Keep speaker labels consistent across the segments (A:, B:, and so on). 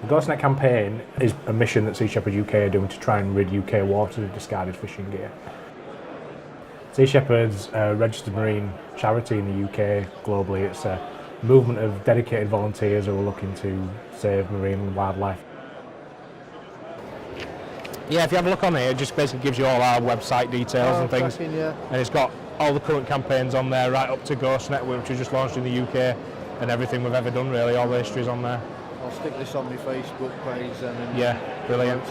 A: The Ghost Net campaign is a mission that Sea Shepherd UK are doing to try and rid UK waters of discarded fishing gear. Sea Shepherd's a registered marine charity in the UK. Globally, it's a movement of dedicated volunteers who are looking to save marine wildlife. Yeah, if you have a look on here, it just basically gives you all our website details and things.
B: Tracking, yeah.
A: And it's got all the current campaigns on there, right up to Ghost Net, which was just launched in the UK, and everything we've ever done, really, all the history's on there.
B: I'll stick this on my Facebook page then. And
A: yeah, brilliant.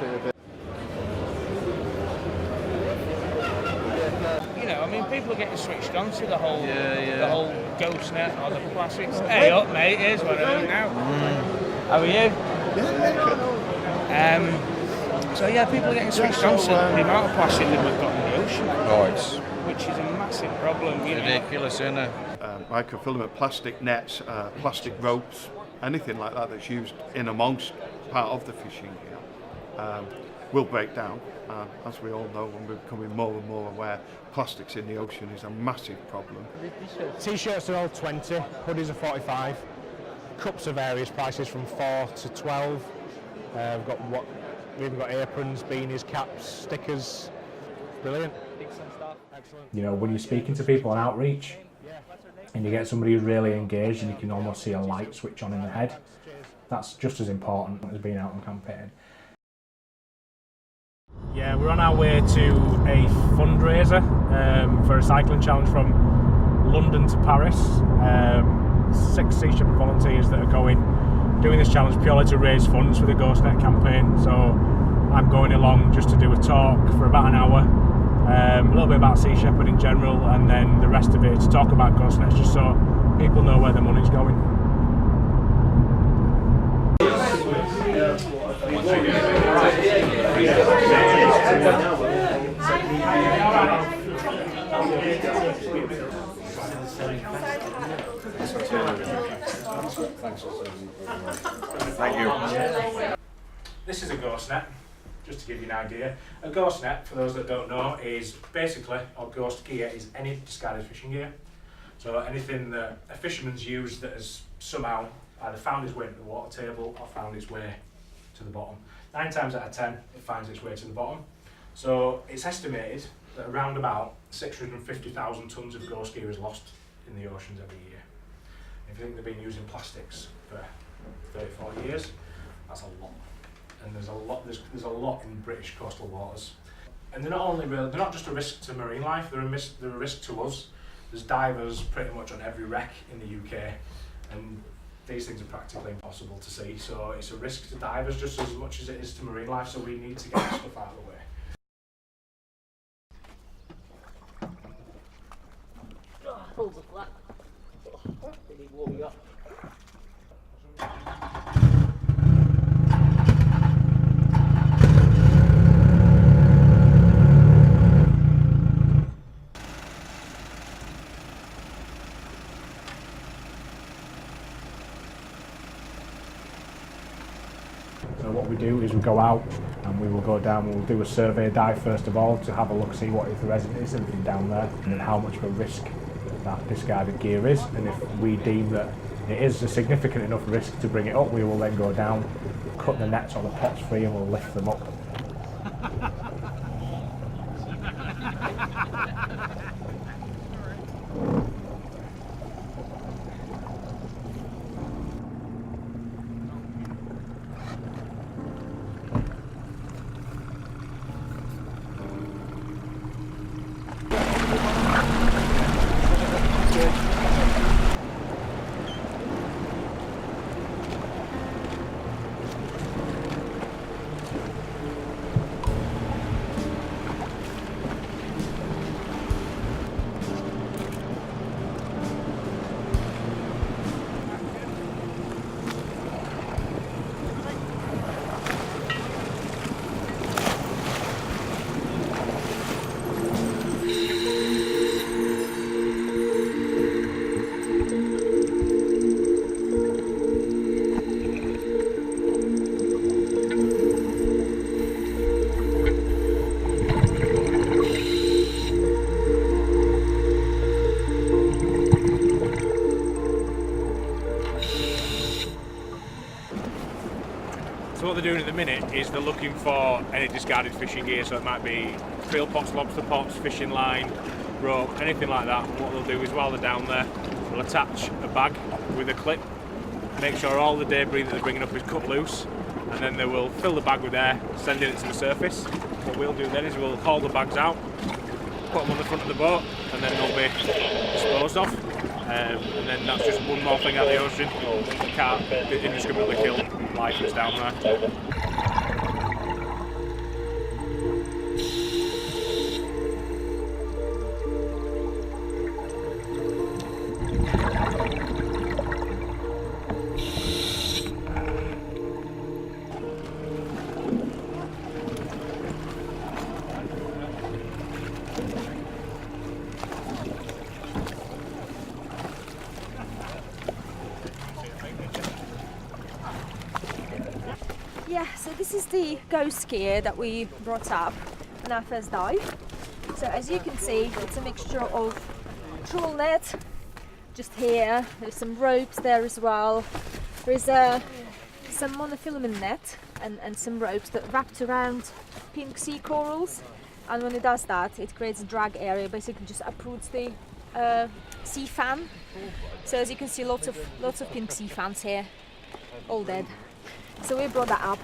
C: You know, I mean, people are getting switched on to the whole Ghost Net or the plastics. Hey up, mate, here's what I do now. How are you? So yeah, people are getting switched on to the amount of plastic that we've got in the ocean. Which is a massive problem.
D: Ridiculous, isn't it?
E: Microfilament plastic nets, plastic ropes, anything like that that's used in amongst part of the fishing gear will break down. As we all know, when we're becoming more and more aware, plastics in the ocean is a massive problem.
A: T-shirts are all 20, hoodies are 45, cups are various prices from 4 to 12. We've even got aprons, beanies, caps, stickers. Brilliant. Excellent. You know, when you're speaking to people on outreach and you get somebody who's really engaged and you can almost see a light switch on in their head, that's just as important as being out on campaign. Yeah, we're on our way to a fundraiser for a cycling challenge from London to Paris. 6 Sea Shepherd volunteers that are doing this challenge purely to raise funds for the Ghost Net campaign. So I'm going along just to do a talk for about an hour, a little bit about Sea Shepherd in general, and then the rest of it to talk about Ghost Nets, just so people know where the money's going.
D: Thank you.
A: This is a Ghost Net, just to give you an idea. A Ghost Net, for those that don't know, is basically, or ghost gear, is any discarded fishing gear. So anything that a fisherman's used that has somehow either found its way to the water table or found its way to the bottom. 9 times out of 10, it finds its way to the bottom. So it's estimated that around about 650,000 tonnes of ghost gear is lost in the oceans every year. If you think they've been using plastics for 30, 40 years, that's a lot. And there's a lot in British coastal waters. And they're not just a risk to marine life, they're a risk to us. There's divers pretty much on every wreck in the UK, and these things are practically impossible to see. So it's a risk to divers just as much as it is to marine life, so we need to get this stuff out of the way.
C: Pulls are flat. They need warming up.
A: So what we do is we go out and we will go down, we'll do a survey dive first of all to have a look, see what is the resin is, everything down there, and then how much of a risk that discarded gear is. And if we deem that it is a significant enough risk to bring it up, we will then go down, cut the nets or the pots free, and we'll lift them up. So what they're doing at the minute is they're looking for any discarded fishing gear, so it might be krill pots, lobster pots, fishing line, rope, anything like that. And what they'll do is while they're down there, they'll attach a bag with a clip, make sure all the debris that they're bringing up is cut loose, and then they will fill the bag with air, sending it to the surface. What we'll do then is we'll haul the bags out, put them on the front of the boat, and then they'll be disposed of. And then that's just one more thing out of the ocean that can't indiscriminately kill life that's down there.
F: Yeah, so this is the ghost gear that we brought up on our first dive. So as you can see, it's a mixture of trawl net, just here, there's some ropes there as well. There's some monofilament net and some ropes that wrapped around pink sea corals. And when it does that, it creates a drag area, basically just uproots the sea fan. So as you can see, lots of pink sea fans here, all dead. So we brought that up.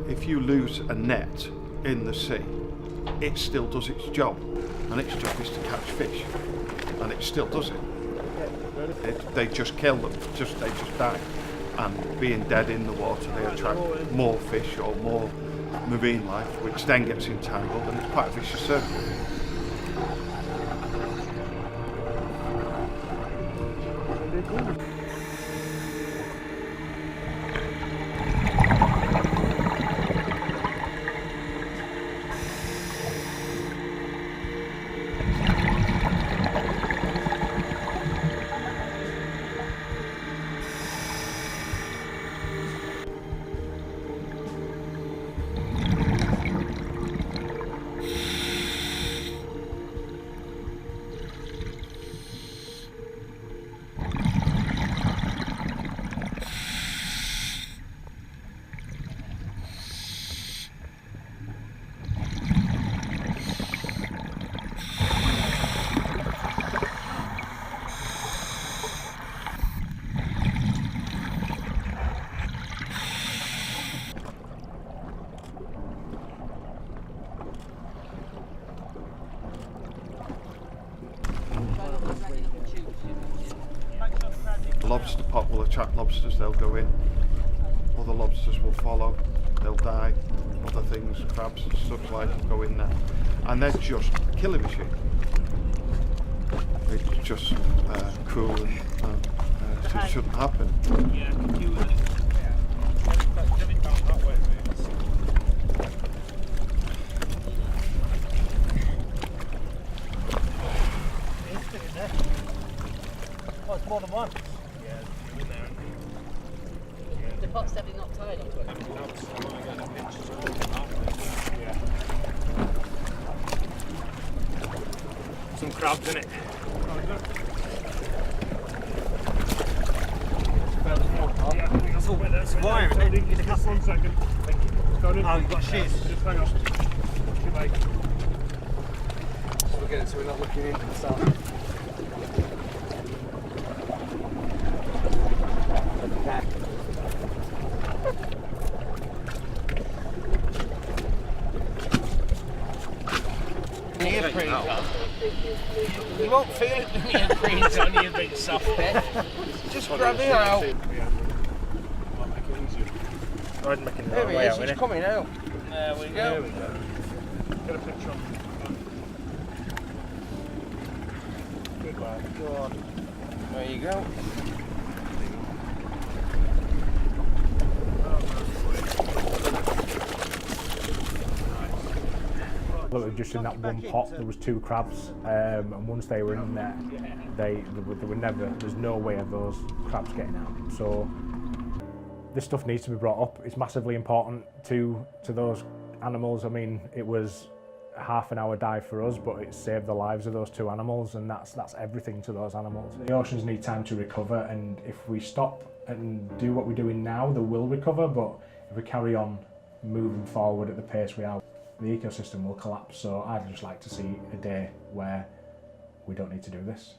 E: If you lose a net in the sea, it still does its job, and its job is to catch fish, and it still does it. They just kill them, they just die, and being dead in the water, they attract more fish or more marine life, which then gets entangled, and it's quite a vicious circle. The lobster pot will attract lobsters, they'll go in. Other lobsters will follow, they'll die. Other things, crabs and such like, go in there. And they're just killing machine. It's just cruel and it shouldn't happen.
C: Oh, it's more than one.
G: The pot's definitely not tied onto it.
A: Some crabs in it.
C: It's wire, isn't it?
A: Just 1 second. Thank you.
C: Oh, you've got shears.
A: Just hang on. Too late.
H: So we'll get it so we're not looking into the sun.
C: You won't feel it when your green's on your big soft bit. Just grab it out.
A: Go ahead and make it
C: There
A: way
C: it
A: out,
C: is, it's
A: innit?
C: coming out. There we go.
A: There we go. Get a picture of it. Good lad.
C: Go on. There you go.
A: Look, just in that one pot, there was 2 crabs, and once they were in there, they were never. There's no way of those crabs getting out. So this stuff needs to be brought up. It's massively important to those animals. I mean, it was a half an hour dive for us, but it saved the lives of those 2 animals, and that's everything to those animals. The oceans need time to recover, and if we stop and do what we're doing now, they will recover. But if we carry on moving forward at the pace we are, the ecosystem will collapse. So I'd just like to see a day where we don't need to do this.